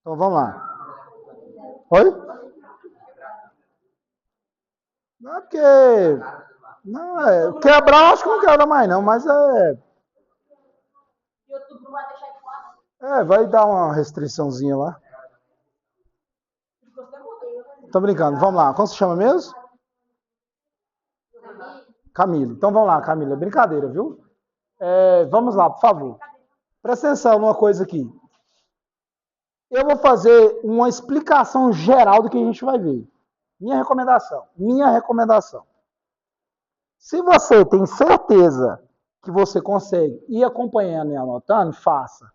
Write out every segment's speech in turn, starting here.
Então vamos lá. Oi? Não é porque. Não, quebrar, acho que não quebra mais, não, mas vai dar uma restriçãozinha lá. Tô brincando, vamos lá. Como se chama mesmo? Camila. Então vamos lá, Camila. Brincadeira, viu? Vamos lá, por favor. Presta atenção numa coisa aqui. Eu vou fazer uma explicação geral do que a gente vai ver. Minha recomendação. Minha recomendação. Se você tem certeza que você consegue ir acompanhando e anotando, faça.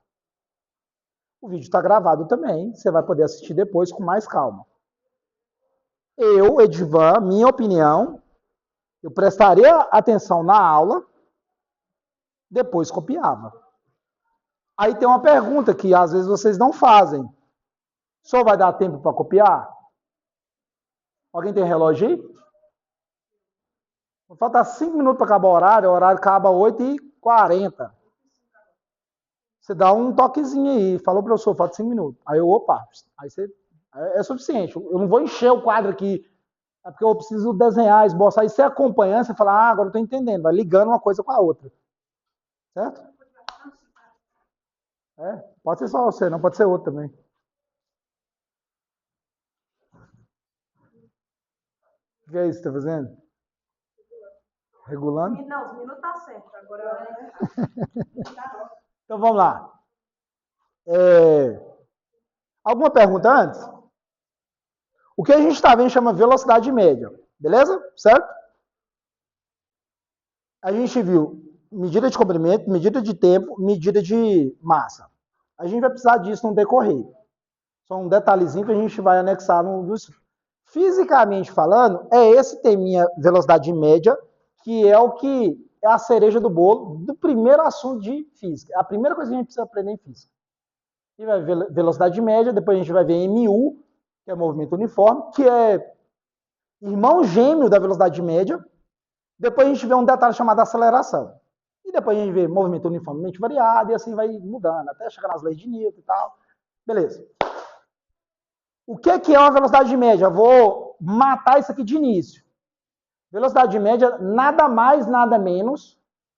O vídeo está gravado também, você vai poder assistir depois com mais calma. Eu, Edivan, minha opinião, eu prestaria atenção na aula, depois copiava. Aí tem uma pergunta que às vezes vocês não fazem. Só vai dar tempo para copiar? Alguém tem relógio aí? Falta 5 minutos para acabar o horário acaba 8h40. Você dá um toquezinho aí, falou professor, falta 5 minutos. Aí eu, opa, aí você, é suficiente. Eu não vou encher o quadro aqui, é porque eu preciso desenhar, esboçar. Aí você acompanhando, você fala, agora eu estou entendendo. Vai ligando uma coisa com a outra. Certo? Pode ser só você, não pode ser outro também. O que é isso que você está fazendo? Regulando? Não, os minutos tá certo. Agora Então vamos lá. Alguma pergunta antes? O que a gente está vendo chama velocidade média. Beleza? Certo? A gente viu medida de comprimento, medida de tempo, medida de massa. A gente vai precisar disso no decorrer. Só um detalhezinho que a gente vai anexar no. Fisicamente falando, é esse teminha velocidade média, que é o que é a cereja do bolo do primeiro assunto de física. A primeira coisa que a gente precisa aprender em física. E vai ver velocidade média, depois a gente vai ver MU, que é movimento uniforme, que é irmão gêmeo da velocidade média. Depois a gente vê um detalhe chamado aceleração. E depois a gente vê movimento uniformemente variado, e assim vai mudando, até chegar nas leis de Newton e tal. Beleza. O que é uma velocidade média? Eu vou matar isso aqui de início. Velocidade média, nada mais, nada menos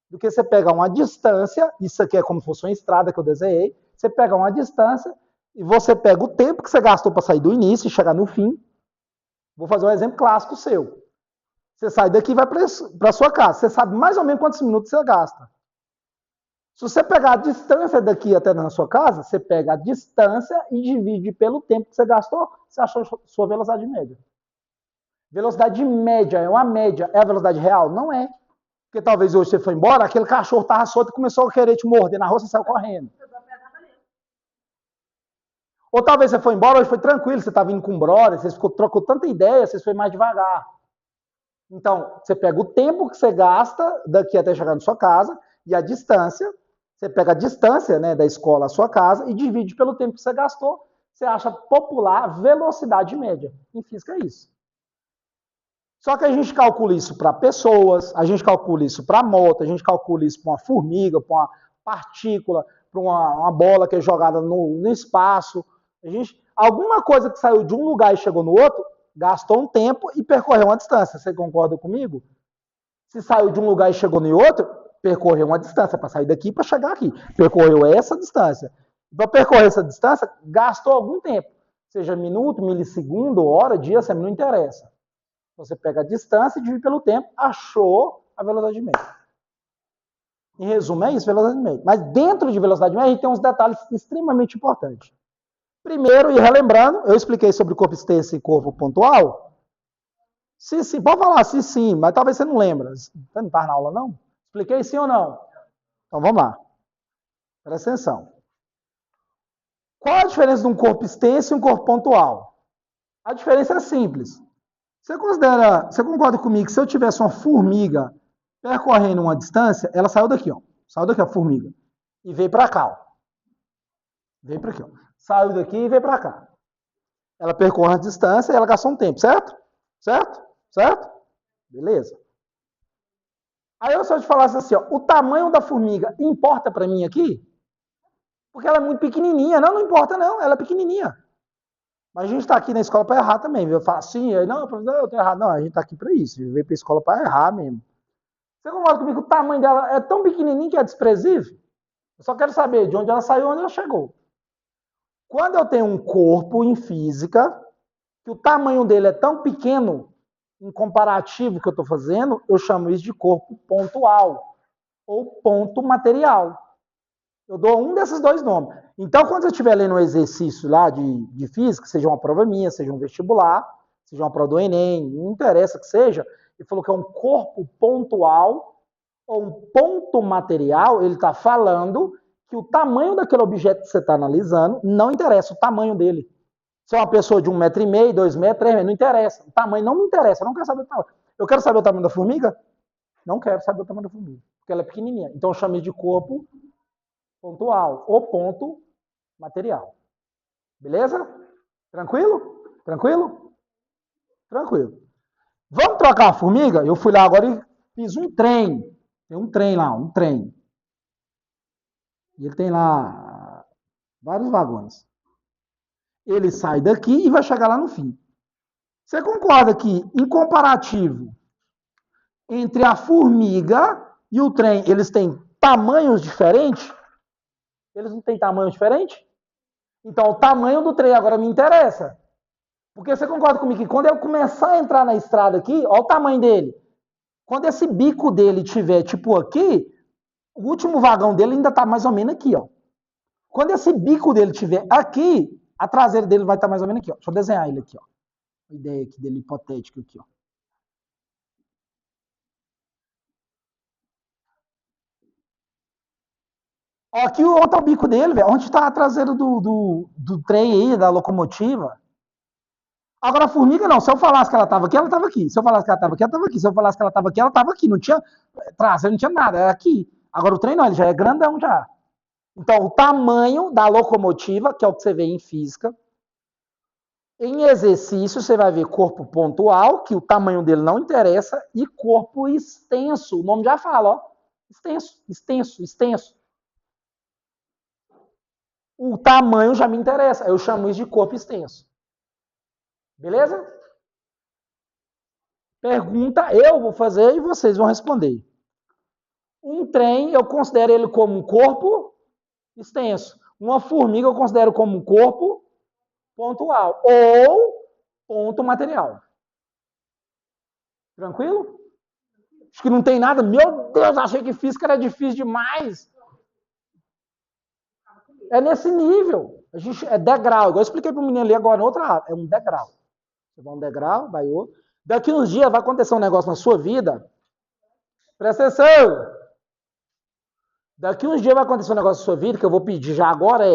do que você pegar uma distância, isso aqui é como se fosse uma estrada que eu desenhei, você pega uma distância e você pega o tempo que você gastou para sair do início e chegar no fim. Vou fazer um exemplo clássico seu. Você sai daqui e vai para sua casa. Você sabe mais ou menos quantos minutos você gasta. Se você pegar a distância daqui até na sua casa, você pega a distância e divide pelo tempo que você gastou, você achou sua velocidade média. Velocidade média é uma média. É a velocidade real? Não é. Porque talvez hoje você foi embora, aquele cachorro estava solto e começou a querer te morder na rua, você saiu correndo. Ou talvez você foi embora, hoje foi tranquilo, você está vindo com um brother, você trocou tanta ideia, você foi mais devagar. Então, você pega o tempo que você gasta daqui até chegar na sua casa e a distância, você pega a distância, né, da escola à sua casa e divide pelo tempo que você gastou, você acha popular velocidade média. Em física é isso. Só que a gente calcula isso para pessoas, a gente calcula isso para moto, a gente calcula isso para uma formiga, para uma partícula, para uma bola que é jogada no espaço. Alguma coisa que saiu de um lugar e chegou no outro, gastou um tempo e percorreu uma distância. Você concorda comigo? Se saiu de um lugar e chegou no outro, percorreu uma distância para sair daqui para chegar aqui. Percorreu essa distância. Para percorrer essa distância, gastou algum tempo. Seja minuto, milissegundo, hora, dia, não interessa. Você pega a distância e divide pelo tempo, achou a velocidade média. Em resumo, é isso, velocidade média. Mas dentro de velocidade média, a gente tem uns detalhes extremamente importantes. Primeiro, e relembrando, eu expliquei sobre corpo extenso e corpo pontual. Se sim, pode falar se sim, mas talvez você não lembra. Você não está na aula, não? Expliquei sim ou não? Então vamos lá. Presta atenção. Qual a diferença de um corpo extenso e um corpo pontual? A diferença é simples. Você concorda comigo que se eu tivesse uma formiga percorrendo uma distância, ela saiu daqui, ó. Saiu daqui a formiga. E veio para cá, ó. Veio para aqui, ó. Saiu daqui e veio para cá. Ela percorre a distância e ela gastou um tempo, certo? Certo? Certo? Beleza. Aí eu só te falasse assim, ó, o tamanho da formiga importa para mim aqui? Porque ela é muito pequenininha. Não importa não, ela é pequenininha. Mas a gente está aqui na escola para errar também, viu? Eu falo assim, não, professor, eu tô errado. Não, a gente está aqui para isso. A gente veio para a escola para errar mesmo. Você concorda comigo que o tamanho dela é tão pequenininho que é desprezível? Eu só quero saber de onde ela saiu, onde ela chegou. Quando eu tenho um corpo em física, que o tamanho dele é tão pequeno, em comparativo que eu estou fazendo, eu chamo isso de corpo pontual, ou ponto material. Eu dou um desses dois nomes. Então, quando você estiver lendo um exercício lá de física, seja uma prova minha, seja um vestibular, seja uma prova do Enem, não interessa que seja, ele falou que é um corpo pontual ou um ponto material, ele está falando que o tamanho daquele objeto que você está analisando não interessa o tamanho dele. Se é uma pessoa de 1,5 m, 2 metros, 3 metros, não interessa. O tamanho não me interessa, eu não quero saber o tamanho. Eu quero saber o tamanho da formiga? Não quero saber o tamanho da formiga, porque ela é pequenininha. Então eu chamo de corpo pontual ou ponto material. Beleza? Tranquilo? Tranquilo? Tranquilo. Vamos trocar a formiga? Eu fui lá agora e fiz um trem. Tem um trem lá, um trem. E ele tem lá vários vagões. Ele sai daqui e vai chegar lá no fim. Você concorda que, em comparativo entre a formiga e o trem, eles têm tamanhos diferentes? Eles não têm tamanho diferente? Então, o tamanho do trem agora me interessa. Porque você concorda comigo que quando eu começar a entrar na estrada aqui, olha o tamanho dele. Quando esse bico dele tiver tipo aqui, o último vagão dele ainda está mais ou menos aqui, ó. Quando esse bico dele tiver aqui, a traseira dele vai estar mais ou menos aqui, ó. Deixa eu desenhar ele aqui, ó. Uma ideia aqui dele hipotética aqui, ó. Aqui onde está o bico dele, velho. Onde está a traseira do trem aí, da locomotiva. Agora a formiga não. Se eu falasse que ela estava aqui, ela estava aqui. Se eu falasse que ela estava aqui, ela estava aqui. Se eu falasse que ela estava aqui, ela estava aqui. Não tinha traseira, não tinha nada. Era aqui. Agora o trem não, ele já é grandão já. Então o tamanho da locomotiva, que é o que você vê em física, em exercício você vai ver corpo pontual, que o tamanho dele não interessa, e corpo extenso. O nome já fala, ó. Extenso, extenso, extenso. O tamanho já me interessa. Eu chamo isso de corpo extenso. Beleza? Pergunta eu vou fazer e vocês vão responder. Um trem, eu considero ele como um corpo extenso. Uma formiga, eu considero como um corpo pontual. Ou ponto material. Tranquilo? Acho que não tem nada. Meu Deus, achei que física era difícil demais. É nesse nível. A gente, é degrau. Igual eu expliquei para o menino ali agora, outra aula. É um degrau. Você vai um degrau, vai outro. Daqui uns dias vai acontecer um negócio na sua vida. Presta atenção. Daqui uns dias vai acontecer um negócio na sua vida que eu vou pedir já agora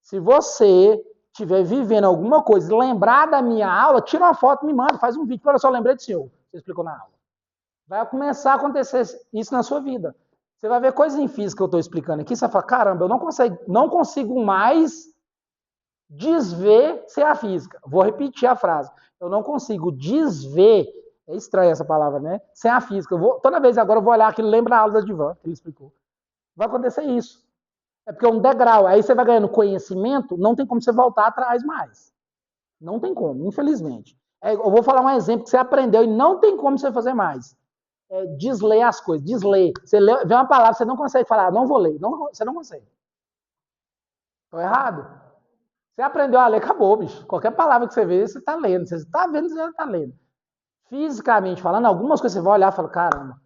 se você estiver vivendo alguma coisa, lembrar da minha aula, tira uma foto, me manda, faz um vídeo. Olha só, lembrei do senhor. Você explicou na aula. Vai começar a acontecer isso na sua vida. Você vai ver coisas em física que eu estou explicando aqui, você vai falar, caramba, eu não consigo mais desver sem a física. Vou repetir a frase. Eu não consigo desver, é estranha essa palavra, né? Sem a física. Toda vez agora eu vou olhar aquilo, lembra a aula da Divan, que ele explicou. Vai acontecer isso. É porque é um degrau. Aí você vai ganhando conhecimento, não tem como você voltar atrás mais. Não tem como, infelizmente. Eu vou falar um exemplo que você aprendeu e não tem como você fazer mais. Desler as coisas, desler. Você vê uma palavra, você não consegue falar, não vou ler. Não, você não consegue. Estou errado? Você aprendeu a ler, acabou, bicho. Qualquer palavra que você vê, você está lendo. Você está vendo, você já está lendo. Fisicamente falando, algumas coisas você vai olhar e fala, caramba,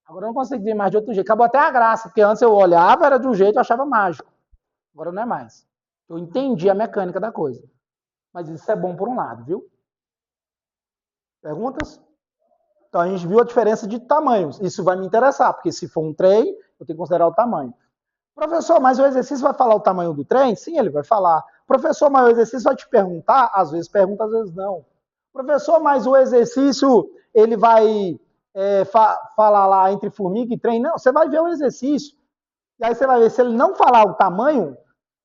agora eu não consigo ver mais de outro jeito. Acabou até a graça, porque antes eu olhava, era de um jeito, eu achava mágico. Agora não é mais. Eu entendi a mecânica da coisa. Mas isso é bom por um lado, viu? Perguntas? Então a gente viu a diferença de tamanhos. Isso vai me interessar, porque se for um trem, eu tenho que considerar o tamanho. Professor, mas o exercício vai falar o tamanho do trem? Sim, ele vai falar. Professor, mas o exercício vai te perguntar? Às vezes pergunta, às vezes não. Professor, mas o exercício, ele vai falar lá entre formiga e trem? Não, você vai ver o exercício. E aí você vai ver, se ele não falar o tamanho,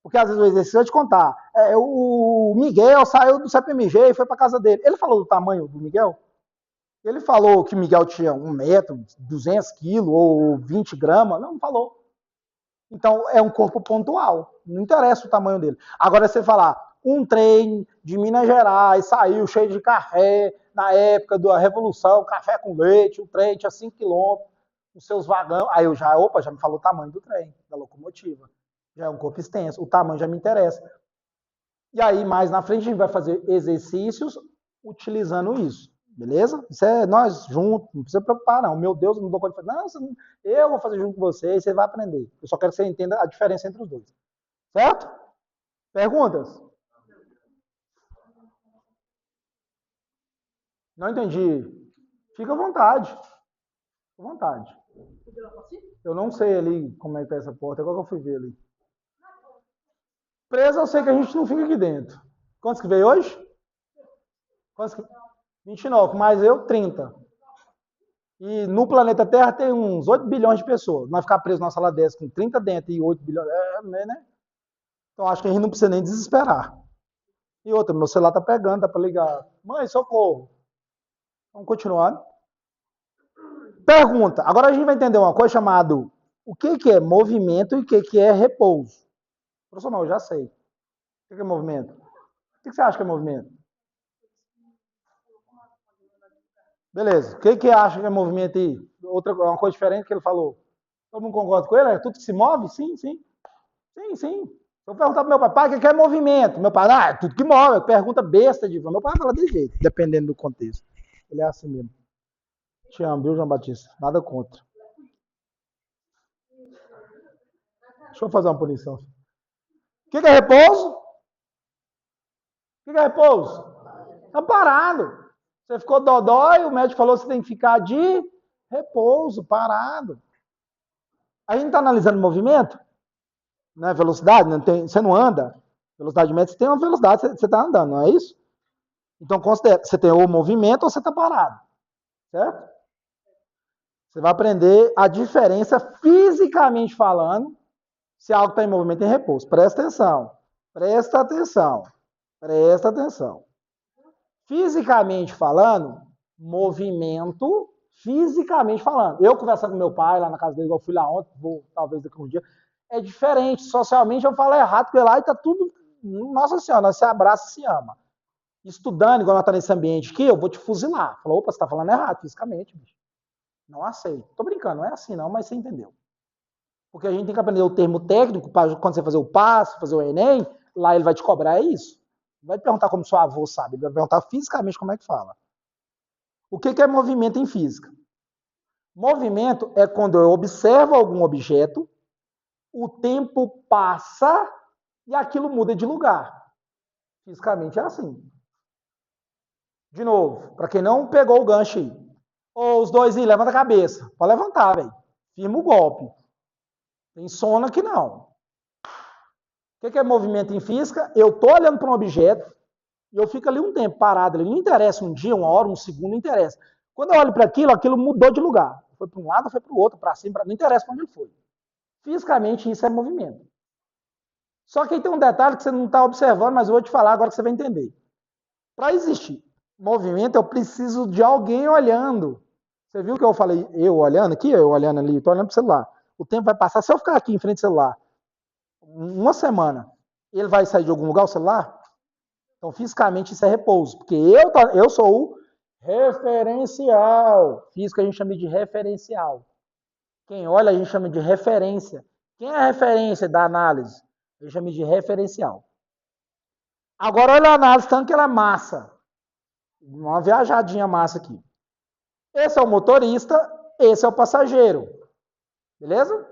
porque às vezes o exercício vai te contar. O Miguel saiu do CPMG e foi para casa dele. Ele falou do tamanho do Miguel? Ele falou que o Miguel tinha 1 metro, 200 quilos ou 20 gramas? Não falou. Então, é um corpo pontual. Não interessa o tamanho dele. Agora, você falar, um trem de Minas Gerais saiu cheio de café na época da Revolução, café com leite, o trem tinha 5 quilômetros, os seus vagões. Aí eu já, já me falou o tamanho do trem, da locomotiva. Já é um corpo extenso, o tamanho já me interessa. E aí, mais na frente, a gente vai fazer exercícios utilizando isso. Beleza? Isso é nós juntos, não precisa preocupar, não. Meu Deus, não dou conta de fazer. Não, eu vou fazer junto com você e você vai aprender. Eu só quero que você entenda a diferença entre os dois. Certo? Perguntas? Não entendi. Fica à vontade. Fica à vontade. Eu não sei ali como é que tá essa porta. Agora que eu fui ver ali. Presa, eu sei que a gente não fica aqui dentro. Quantos que veio hoje? Quantos que... 29, mais eu, 30. E no planeta Terra tem uns 8 bilhões de pessoas. Nós ficar presos numa sala dessa com 30 dentro e 8 bilhões, né? Então acho que a gente não precisa nem desesperar. E outra, meu celular tá pegando, tá para ligar. Mãe, socorro. Vamos continuar. Pergunta. Agora a gente vai entender uma coisa chamada o que é movimento e o que é repouso. Professor, não, eu já sei. O que é movimento? O que você acha que é movimento? Beleza. O que acha que é movimento aí? Uma coisa diferente que ele falou. Todo mundo concorda com ele? É tudo que se move? Sim, sim. Sim, sim. Se eu perguntar pro meu pai, o que é movimento? Meu pai, é tudo que move. Pergunta besta de meu pai fala desse jeito, dependendo do contexto. Ele é assim mesmo. Te amo, viu, João Batista? Nada contra. Deixa eu fazer uma punição. O que é repouso? O que é repouso? Tá parado. Você ficou dodói, o médico falou que você tem que ficar de repouso, parado. A gente está analisando movimento, né? Velocidade, não tem, você não anda. Velocidade média, você tem uma velocidade, você está andando, não é isso? Então, considera, você tem ou movimento ou você está parado. Certo? Você vai aprender a diferença, fisicamente falando, se algo está em movimento e em repouso. Presta atenção. Presta atenção. Presta atenção. Fisicamente falando, movimento, fisicamente falando. Eu conversando com meu pai lá na casa dele, igual eu fui lá ontem, vou talvez daqui a um dia, é diferente. Socialmente eu falo errado, porque lá está tudo. Nossa Senhora, nós se abraça e se ama. Estudando, igual nós estamos nesse ambiente aqui, eu vou te fuzilar. Falou, opa, você está falando errado fisicamente, bicho. Não aceito. Tô brincando, não é assim não, mas você entendeu. Porque a gente tem que aprender o termo técnico para quando você fazer o passo, fazer o Enem, lá ele vai te cobrar isso. Não vai te perguntar como seu avô sabe, ele vai perguntar fisicamente como é que fala. O que é movimento em física? Movimento é quando eu observo algum objeto, o tempo passa e aquilo muda de lugar. Fisicamente é assim. De novo, para quem não pegou o gancho aí. Ou os dois aí, levanta a cabeça. Pode levantar, velho. Firma o golpe. Tem sono aqui não. O que é movimento em física? Eu estou olhando para um objeto e eu fico ali um tempo parado. Ele não interessa um dia, uma hora, um segundo, não interessa. Quando eu olho para aquilo, aquilo mudou de lugar. Foi para um lado, foi para o outro, para cima, não interessa para onde ele foi. Fisicamente, isso é movimento. Só que aí tem um detalhe que você não está observando, mas eu vou te falar agora que você vai entender. Para existir movimento, eu preciso de alguém olhando. Você viu que eu falei, eu olhando aqui, eu olhando ali, estou olhando para o celular. O tempo vai passar, se eu ficar aqui em frente ao celular, uma semana, ele vai sair de algum lugar o celular? Então, fisicamente, isso é repouso. Porque eu sou o referencial. Física a gente chama de referencial. Quem olha, a gente chama de referência. Quem é a referência da análise? A gente chama de referencial. Agora, olha a análise, tanto que ela é massa. Uma viajadinha massa aqui. Esse é o motorista, esse é o passageiro. Beleza?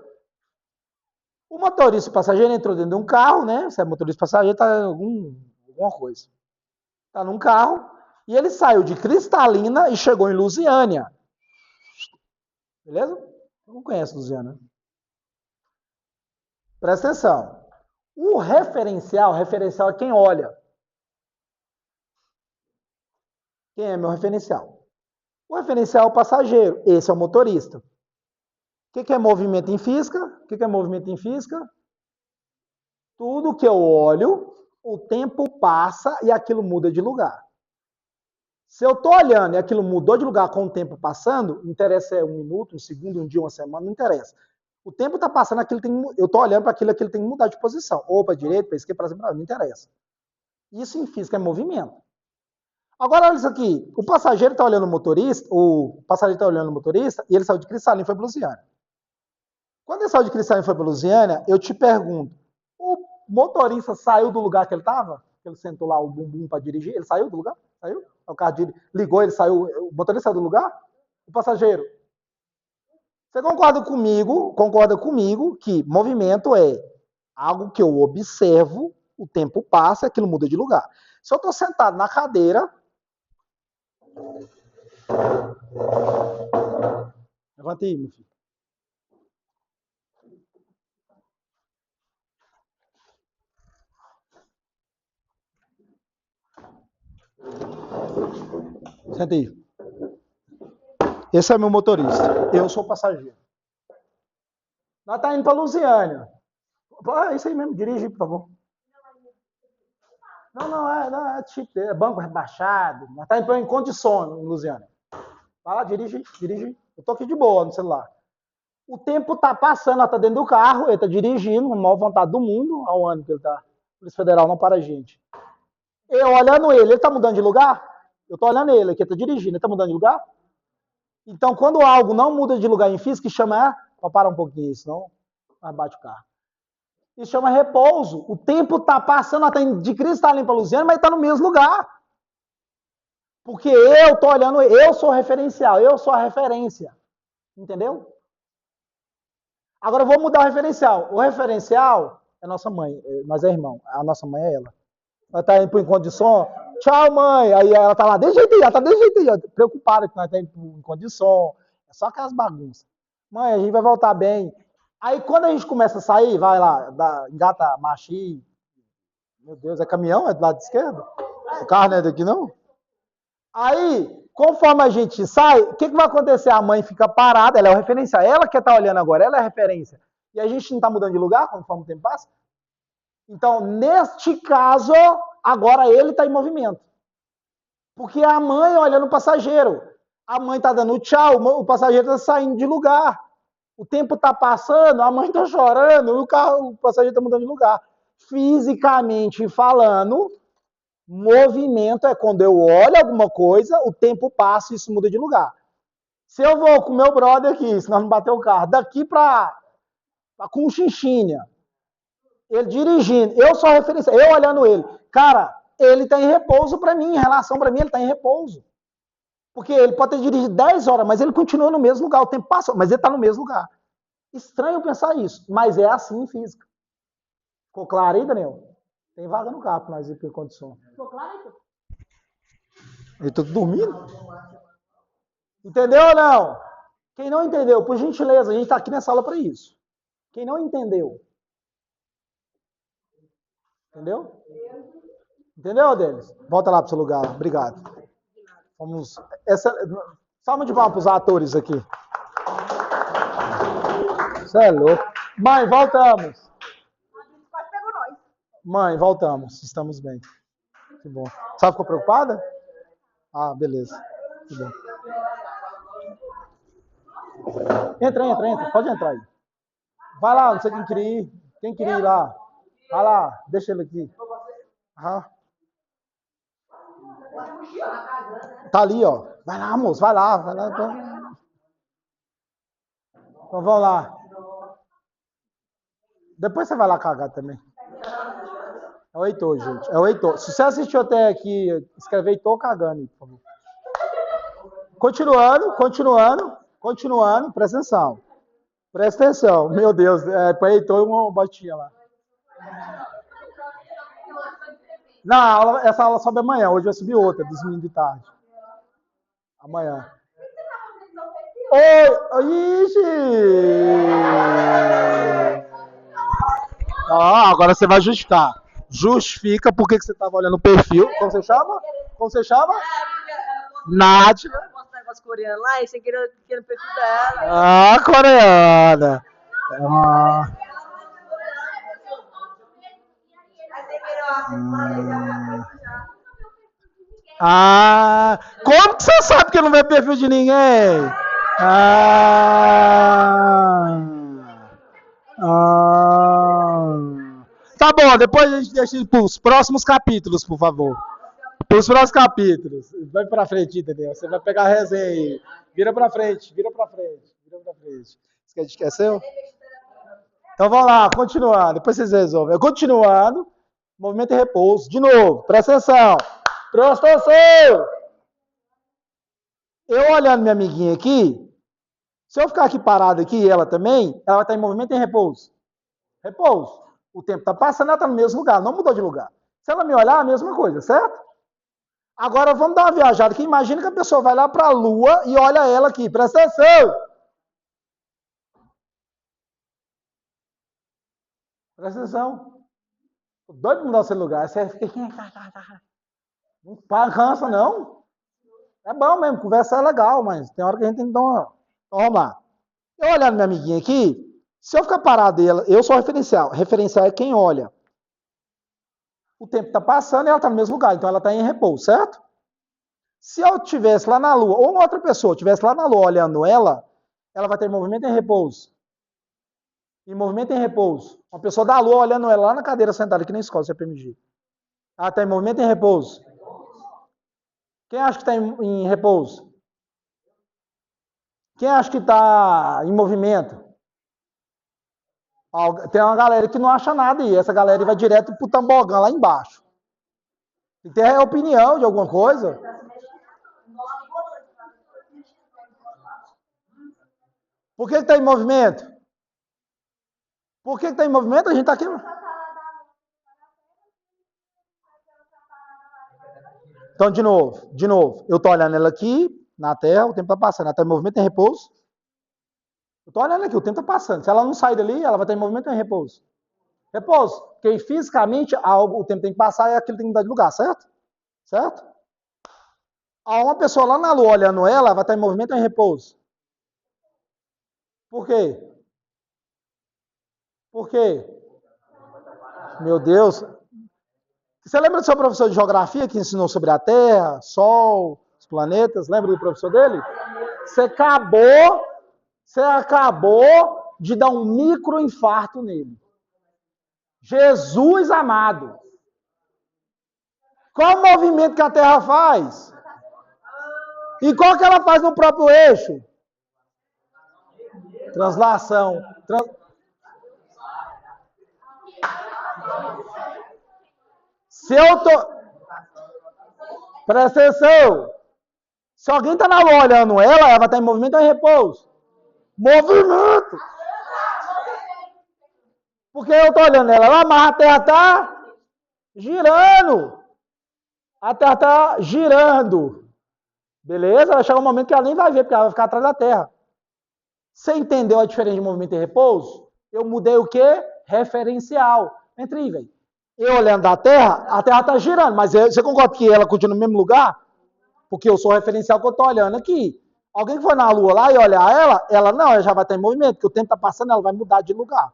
O motorista e o passageiro entrou dentro de um carro, né? Se é motorista e passageiro, tá em alguma coisa. Tá num carro e ele saiu de Cristalina e chegou em Lusiânia. Beleza? Eu não conheço Lusiânia. Presta atenção. O referencial é quem olha. Quem é meu referencial? O referencial é o passageiro. Esse é o motorista. O que é movimento em física? O que é movimento em física? Tudo que eu olho, o tempo passa e aquilo muda de lugar. Se eu estou olhando e aquilo mudou de lugar com o tempo passando, não interessa se é um minuto, um segundo, um dia, uma semana, não interessa. O tempo está passando, eu estou olhando para aquilo tem que mudar de posição. Ou para a direita, para a esquerda, para cima, não interessa. Isso em física é movimento. Agora, olha isso aqui. O passageiro está olhando o motorista, e ele saiu de Cristalina e foi para Lusiânia. Quando ele saiu de Cristalina e foi para Lusiânia, eu te pergunto, o motorista saiu do lugar que ele estava? Ele sentou lá o bumbum para dirigir? Ele saiu do lugar? Saiu? O carro ligou, ele saiu, o motorista saiu do lugar? O passageiro? Você concorda comigo que movimento é algo que eu observo, o tempo passa e aquilo muda de lugar. Se eu estou sentado na cadeira... Levanta aí, meu filho. Senta aí. Esse é meu motorista. Eu sou o passageiro. Nós tá indo para Lusiânia. É isso aí mesmo. Dirige, por favor. Não, é tipo, é banco rebaixado. Nós tá indo para encontro de sono em Lusiânia. Vai lá, dirige. Eu tô aqui de boa no celular. O tempo tá passando, ela tá dentro do carro, ele tá dirigindo, com a maior vontade do mundo, ao ano que ele tá. A Polícia Federal não para a gente. Eu olhando ele tá mudando de lugar? Eu tô olhando ele aqui, ele tá dirigindo, ele tá mudando de lugar? Então, quando algo não muda de lugar em física, chama... Para um pouquinho, senão bate o carro. Isso chama repouso. O tempo está passando, está indo de Cristalina para Lusiânia, mas está no mesmo lugar. Porque eu estou olhando, eu sou referencial, eu sou a referência. Entendeu? Agora eu vou mudar o referencial. O referencial é nossa mãe, nós é irmão. A nossa mãe é ela. Ela está indo para o encontro de som. Tchau, mãe. Aí ela está lá, desse jeito aí, ela está desse jeito aí, preocupada que nós estamos indo para o encontro de som. É só aquelas bagunças. Mãe, a gente vai voltar bem. Aí quando a gente começa a sair, vai lá, engata machi. Meu Deus, é caminhão? É do lado esquerdo? O carro não é daqui, não? Aí, conforme a gente sai, o que vai acontecer? A mãe fica parada, ela é o referencial. Ela que está olhando agora, ela é a referência. E a gente não está mudando de lugar conforme o tempo passa? Então, neste caso, agora ele está em movimento. Porque a mãe olhando o passageiro. A mãe está dando tchau, o passageiro está saindo de lugar. O tempo está passando, a mãe está chorando, o passageiro está mudando de lugar. Fisicamente falando, movimento é quando eu olho alguma coisa, o tempo passa e isso muda de lugar. Se eu vou com o meu brother aqui, se nós não bater o carro, daqui para Conchinchina, ele dirigindo, eu sou a referência, eu olhando ele. Cara, ele está em repouso para mim, em relação para mim, ele está em repouso. Porque ele pode ter dirigido 10 horas, mas ele continua no mesmo lugar. O tempo passa, mas ele está no mesmo lugar. Estranho pensar isso, mas é assim em física. Ficou claro aí, Daniel? Tem vaga no carro para nós ir para condição. Ficou claro aí? Eu estou dormindo? Entendeu ou não? Quem não entendeu, por gentileza, a gente está aqui nessa aula para isso. Quem não entendeu? Entendeu? Entendeu, Denis? Volta lá para o seu lugar. Obrigado. Vamos. Salva de palmas para os atores aqui. Você é louco. Mãe, voltamos. Mãe, voltamos. Estamos bem. Que bom. Só ficou preocupada? Ah, beleza. Que bom. Entra. Pode entrar aí. Vai lá, não sei quem queria ir. Quem queria ir lá? Vai lá, deixa ele aqui. Aham. Tá ali, ó. Vai lá, moço, vai lá. Então vamos lá. Depois você vai lá cagar também. É o Heitor, gente. É o Heitor. Se você assistiu até aqui, escreve Heitor cagando aí, por favor. Continuando. Presta atenção. Presta atenção. Meu Deus, para Heitor uma botinha lá. Não, essa aula sobe amanhã. Hoje vai subir outra, dos meninos de tarde. Amanhã. Oi, ixi! Agora você vai justificar. Justifica por que você estava olhando o perfil. Como você chama? Nádia. Negócio coreano lá, e você queria no perfil dela. Ah, coreana. Como que você sabe que não vê perfil de ninguém? Tá bom, depois a gente deixa para os próximos capítulos, por favor. Para os próximos capítulos. Vai para frente, entendeu? Você vai pegar a resenha aí. Vira para frente, vira para frente, vira para frente. Isso que a gente esqueceu? Então vamos lá, continuando. Depois vocês resolvem. Continuando. Movimento e repouso. De novo, presta atenção. Presta atenção. Eu olhando minha amiguinha aqui, se eu ficar aqui parado aqui e ela também, ela vai estar em movimento e em repouso. Repouso. O tempo está passando, ela está no mesmo lugar, não mudou de lugar. Se ela me olhar, a mesma coisa, certo? Agora vamos dar uma viajada aqui. Imagina que a pessoa vai lá para a Lua e olha ela aqui. Presta atenção. Presta atenção. Tô doido para mudar o seu lugar. Você fica... Não cansa, não. É bom mesmo, conversar é legal, mas tem hora que a gente tem que dar uma... Então, vamos lá. Eu olhando minha amiguinha aqui, se eu ficar parado dela, eu sou referencial. Referencial é quem olha. O tempo está passando e ela está no mesmo lugar, então ela está em repouso, certo? Se eu estivesse lá na Lua, ou uma outra pessoa estivesse lá na Lua olhando ela, ela vai ter movimento em repouso. E movimento em repouso. Uma pessoa da Lua olhando ela lá na cadeira sentada aqui na escola, CPMG. Ela está em movimento em repouso. Quem acha que está em repouso? Quem acha que está em movimento? Tem uma galera que não acha nada e essa galera vai direto pro tambogão lá embaixo. Tem que ter opinião de alguma coisa. Por que está em movimento? Por que está em movimento? A gente está aqui. Então, de novo. Eu estou olhando ela aqui, na Terra, o tempo está passando. Ela está em movimento em repouso. Eu estou olhando aqui, o tempo está passando. Se ela não sair dali, ela vai estar em movimento em repouso. Repouso. Porque fisicamente o tempo tem que passar e aquilo tem que mudar de lugar, certo? Certo? Uma pessoa lá na Lua olhando ela, vai estar em movimento ou em repouso? Por quê? Por quê? Meu Deus. Você lembra do seu professor de geografia que ensinou sobre a Terra, Sol, os planetas? Lembra do professor dele? Você acabou de dar um microinfarto nele. Jesus amado. Qual o movimento que a Terra faz? E qual que ela faz no próprio eixo? Translação. Se eu tô... Presta atenção. Se alguém está na Lua olhando ela vai estar em movimento ou em repouso? Movimento! Porque eu estou olhando ela lá, mas a Terra está girando. A Terra está girando. Beleza? Vai chegar um momento que ela nem vai ver, porque ela vai ficar atrás da Terra. Você entendeu a diferença de movimento e repouso? Eu mudei o quê? Referencial. Entra aí, velho. Eu olhando a Terra está girando, mas você concorda que ela continua no mesmo lugar? Porque eu sou o referencial que eu estou olhando aqui. Alguém que for na Lua lá e olhar ela não, ela já vai estar em movimento, porque o tempo está passando, ela vai mudar de lugar.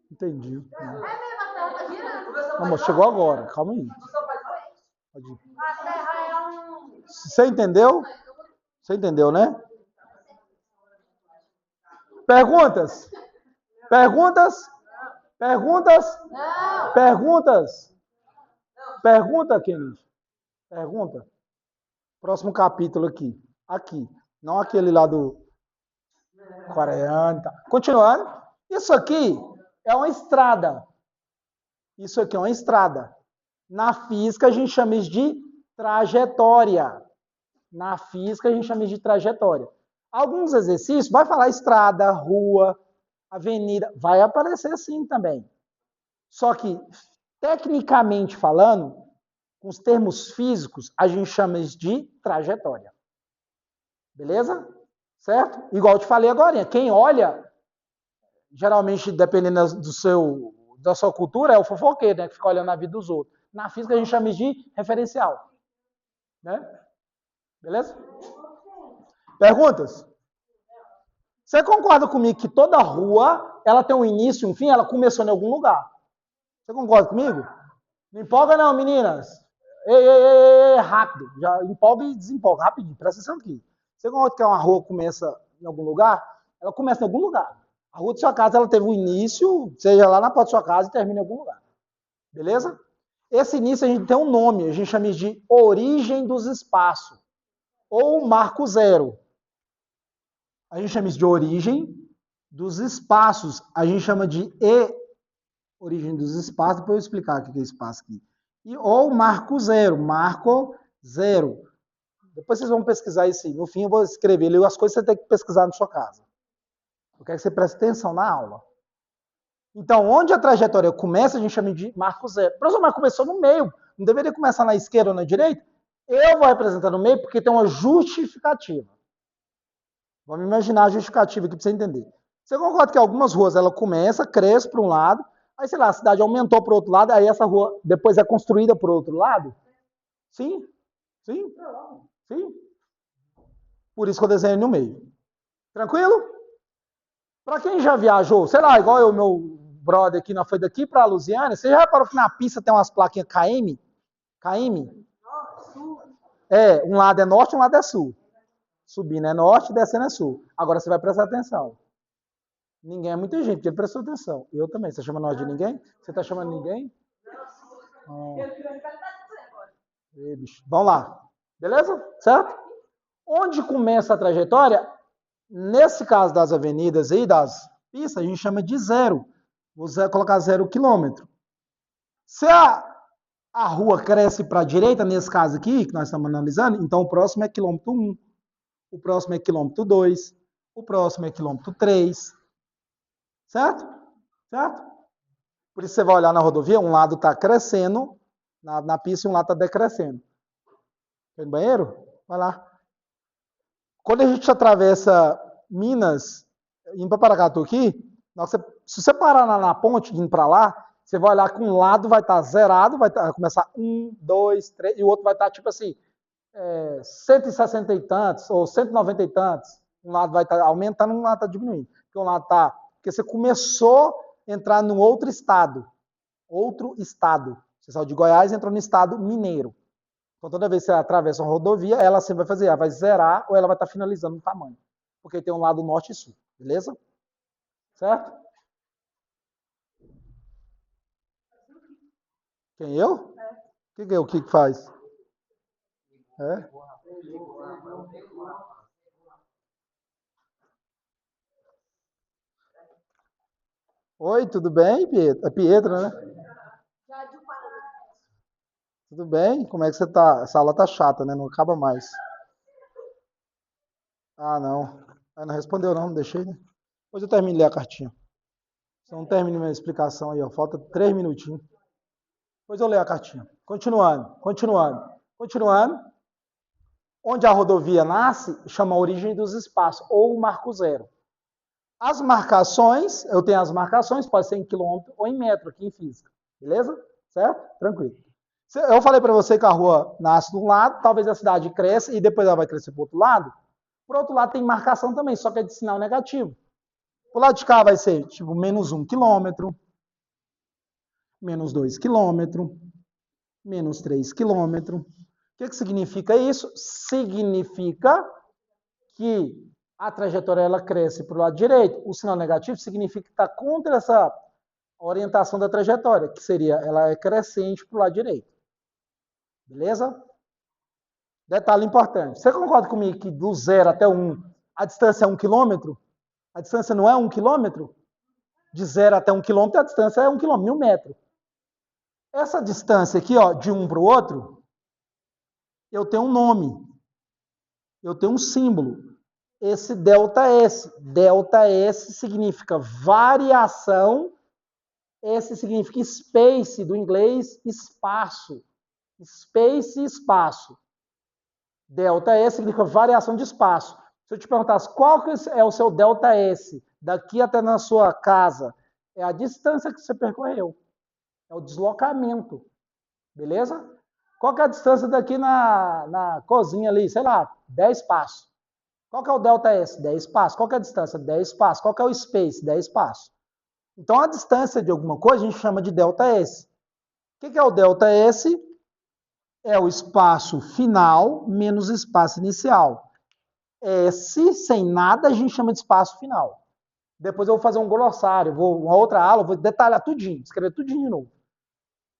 Entendi. Não, mas chegou agora, calma aí. Pode ir. Você entendeu? Você entendeu, né? Perguntas? Perguntas? Perguntas? Não. Perguntas? Pergunta, Kennedy. Pergunta. Próximo capítulo aqui. Aqui. Não aquele lá do coreano. Tá. Continuando. Isso aqui é uma estrada. Isso aqui é uma estrada. Na física a gente chama isso de trajetória. Na física a gente chama isso de trajetória. Alguns exercícios vai falar estrada, rua, avenida, vai aparecer assim também. Só que, tecnicamente falando, com os termos físicos, a gente chama isso de trajetória. Beleza? Certo? Igual eu te falei agora, quem olha, geralmente, dependendo da sua cultura, é o fofoqueiro, né? Que fica olhando a vida dos outros. Na física a gente chama isso de referencial. Né? Beleza? Perguntas? Você concorda comigo que toda rua, ela tem um início e um fim, ela começou em algum lugar? Você concorda comigo? Não empolga não, meninas. rápido. Já empolga e desempolga, rapidinho. Presta atenção aqui. Você concorda que uma rua começa em algum lugar? Ela começa em algum lugar. A rua de sua casa, ela teve um início, seja lá na porta da sua casa, e termina em algum lugar. Beleza? Esse início a gente tem um nome, a gente chama de origem dos espaços, ou marco zero. A gente chama isso de origem dos espaços. A gente chama de origem dos espaços, depois eu vou explicar o que é espaço aqui. Ou marco zero. Depois vocês vão pesquisar isso aí. No fim eu vou escrever ali as coisas que você tem que pesquisar na sua casa. Eu quero que você preste atenção na aula. Então, onde a trajetória começa, a gente chama de marco zero. Professor, mas começou no meio. Não deveria começar na esquerda ou na direita? Eu vou representar no meio porque tem uma justificativa. Vamos imaginar a justificativa aqui para você entender. Você concorda que algumas ruas ela começa, cresce para um lado, aí, sei lá, a cidade aumentou para o outro lado, aí essa rua depois é construída para o outro lado? Sim? Sim? Sim? Por isso que eu desenhei no meio. Tranquilo? Para quem já viajou, sei lá, igual eu, meu brother aqui, nós foi daqui para Lusiânia, você já reparou que na pista tem umas plaquinhas KM? KM? É, um lado é norte, um lado é sul. Subindo é norte, descendo é sul. Agora você vai prestar atenção. Ninguém é muita gente, porque ele prestou atenção. Eu também. Você chama nós de ninguém? Você está chamando ninguém? Bicho. Vamos lá. Beleza? Certo? Onde começa a trajetória? Nesse caso das avenidas aí, das pistas, a gente chama de zero. Vou colocar 0 quilômetro. Se a rua cresce para a direita, nesse caso aqui, que nós estamos analisando, então o próximo é quilômetro 1, o próximo é quilômetro 2, o próximo é quilômetro 3. Certo? Certo? Por isso você vai olhar na rodovia, um lado está crescendo na pista e um lado está decrescendo. Quer ir no banheiro? Vai lá. Quando a gente atravessa Minas, indo para Paracatu aqui, se você parar na ponte, indo para lá, você vai olhar que um lado vai estar zerado, vai começar 1, 2, 3, e o outro vai estar tipo assim, 160 e tantos, ou 190 e tantos. Um lado vai estar aumentando, um lado está diminuindo. Porque um lado está... Porque você começou a entrar num outro estado. Outro estado. Você saiu de Goiás e entrou no estado mineiro. Então, toda vez que você atravessa uma rodovia, ela sempre vai fazer, ela vai zerar ou ela vai estar finalizando no tamanho. Porque tem um lado norte e sul. Beleza? Certo? Quem, eu? O que faz? É? Oi, tudo bem, Pietro? É Pietro, né? Tudo bem? Como é que você tá? Essa aula tá chata, né? Não acaba mais. Ah, não. Não respondeu não deixei, né? Depois eu termino de ler a cartinha. Se não termino minha explicação aí, ó. Falta 3 minutinhos. Depois eu leio a cartinha. Continuando. Onde a rodovia nasce, chama origem dos espaços, ou marco zero. As marcações, eu tenho as marcações, pode ser em quilômetro ou em metro aqui em física. Beleza? Certo? Tranquilo. Eu falei para você que a rua nasce de um lado, talvez a cidade cresça e depois ela vai crescer para o outro lado. Por outro lado, tem marcação também, só que é de sinal negativo. O lado de cá vai ser tipo menos 1 quilômetro, menos 2 quilômetros, menos 3 quilômetros. O que significa isso? Significa que a trajetória ela cresce para o lado direito. O sinal negativo significa que está contra essa orientação da trajetória, que seria, ela é crescente para o lado direito. Beleza? Detalhe importante. Você concorda comigo que do 0 até 1, a distância é 1 quilômetro? A distância não é 1 quilômetro? De 0 até 1 quilômetro, a distância é 1 quilômetro, 1000 metros. Essa distância aqui, ó, de um para o outro, eu tenho um nome. Eu tenho um símbolo. Esse ΔS. ΔS significa variação. S significa space, do inglês espaço. Space e espaço. ΔS significa variação de espaço. Se eu te perguntasse qual que é o seu ΔS daqui até na sua casa, é a distância que você percorreu. É o deslocamento. Beleza? Qual que é a distância daqui na cozinha ali? Sei lá, 10 passos. Qual que é o ΔS? 10 passos. Qual que é a distância? 10 passos. Qual que é o space? 10 passos. Então, a distância de alguma coisa a gente chama de ΔS. O que é o ΔS? é o espaço final menos espaço inicial. S sem nada a gente chama de espaço final. Depois eu vou fazer um glossário, uma outra aula, vou detalhar tudinho, escrever tudinho de novo.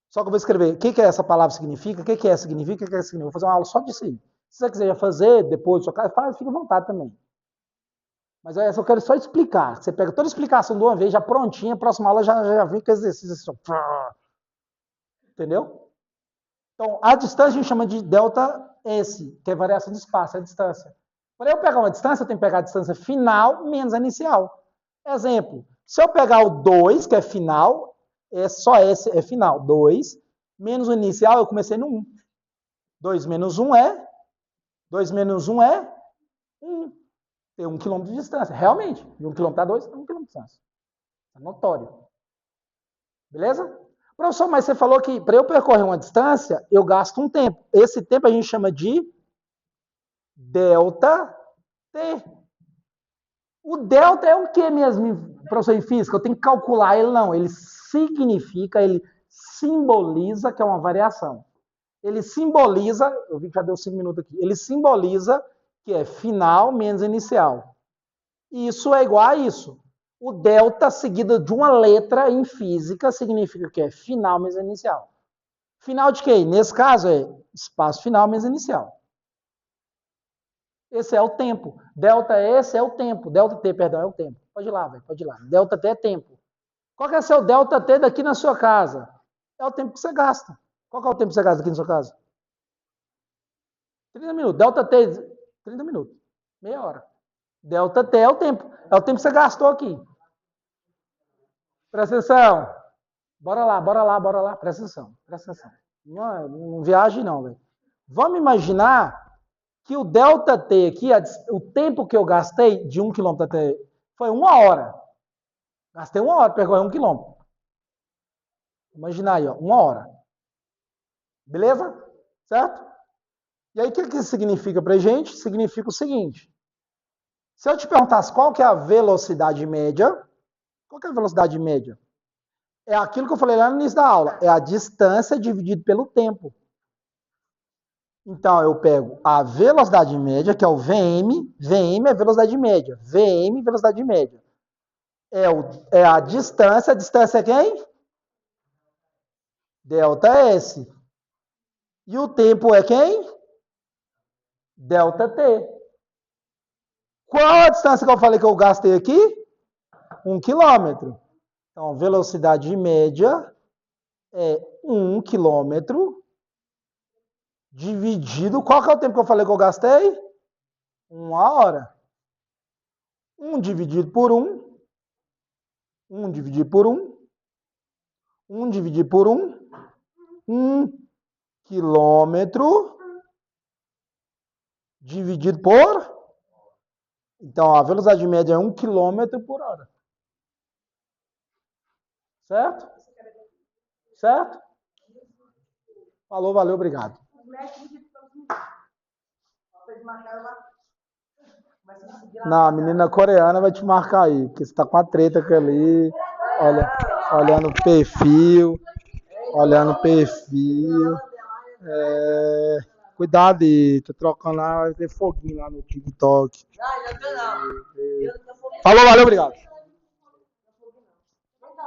Só que eu vou escrever o que essa palavra significa, o que essa significa, o que essa significa. Vou fazer uma aula só disso aí. Se você quiser fazer depois, faz, fica à vontade também. Mas essa eu quero só explicar. Você pega toda a explicação de uma vez, já prontinha, a próxima aula já vem com exercício assim. Entendeu? Então, a distância a gente chama de delta S, que é variação de espaço, é a distância. Para eu pegar uma distância, eu tenho que pegar a distância final menos a inicial. Exemplo, se eu pegar o 2, que é final, só S é final. 2 menos o inicial, eu comecei no 1. 2 menos 1 é 2 menos 1 é 1. Tem 1 km de distância. Realmente, de 1 km a 2, é 1 km de distância. É notório. Beleza? Professor, mas você falou que para eu percorrer uma distância, eu gasto um tempo. Esse tempo a gente chama de delta T. O delta é o que mesmo, professor em física? Eu tenho que calcular ele, não. Ele significa, ele simboliza que é uma variação. Ele simboliza, eu vi que já deu 5 minutos aqui, ele simboliza que é final menos inicial. Isso é igual a isso. O delta seguido de uma letra em física significa que é final menos inicial. Final de quê? Nesse caso é espaço final menos inicial. Esse é o tempo. Delta S é o tempo. Delta T, perdão, é o tempo. Pode ir lá, velho, pode ir lá. Delta T é tempo. Qual que é o seu delta T daqui na sua casa? É o tempo que você gasta. Qual que é o tempo que você gasta aqui na sua casa? 30 minutos. Delta T, 30 minutos. Meia hora. Delta T é o tempo. É o tempo que você gastou aqui. Presta atenção. Bora lá. Presta atenção. Não viaje não, velho. Vamos imaginar que o delta T aqui, o tempo que eu gastei de 1 km até foi 1 hora. Gastei 1 hora para percorrer 1 km. Imaginar aí, ó, 1 hora. Beleza? Certo? E aí, o que isso significa pra gente? Significa o seguinte. Se eu te perguntasse qual que é a velocidade média, qual que é a velocidade média? É aquilo que eu falei lá no início da aula. É a distância dividido pelo tempo. Então, eu pego a velocidade média, que é o VM. VM é velocidade média. VM, velocidade média. É a distância. A distância é quem? Delta S. E o tempo é quem? Delta T. Qual a distância que eu falei que eu gastei aqui? 1 quilômetro. Então, velocidade média é 1 quilômetro dividido... Qual que é o tempo que eu falei que eu gastei? 1 hora. 1 dividido por 1. 1 dividido por 1. 1 dividido por 1. 1 quilômetro dividido por... Então, a velocidade média é 1 km por hora. Certo? Certo? Falou, valeu, obrigado. Não, a menina coreana vai te marcar aí, porque você tá com a treta aqui ali, olhando o perfil, cuidado aí, tô trocando lá, vai ter foguinho lá no TikTok. Falou, valeu, obrigado.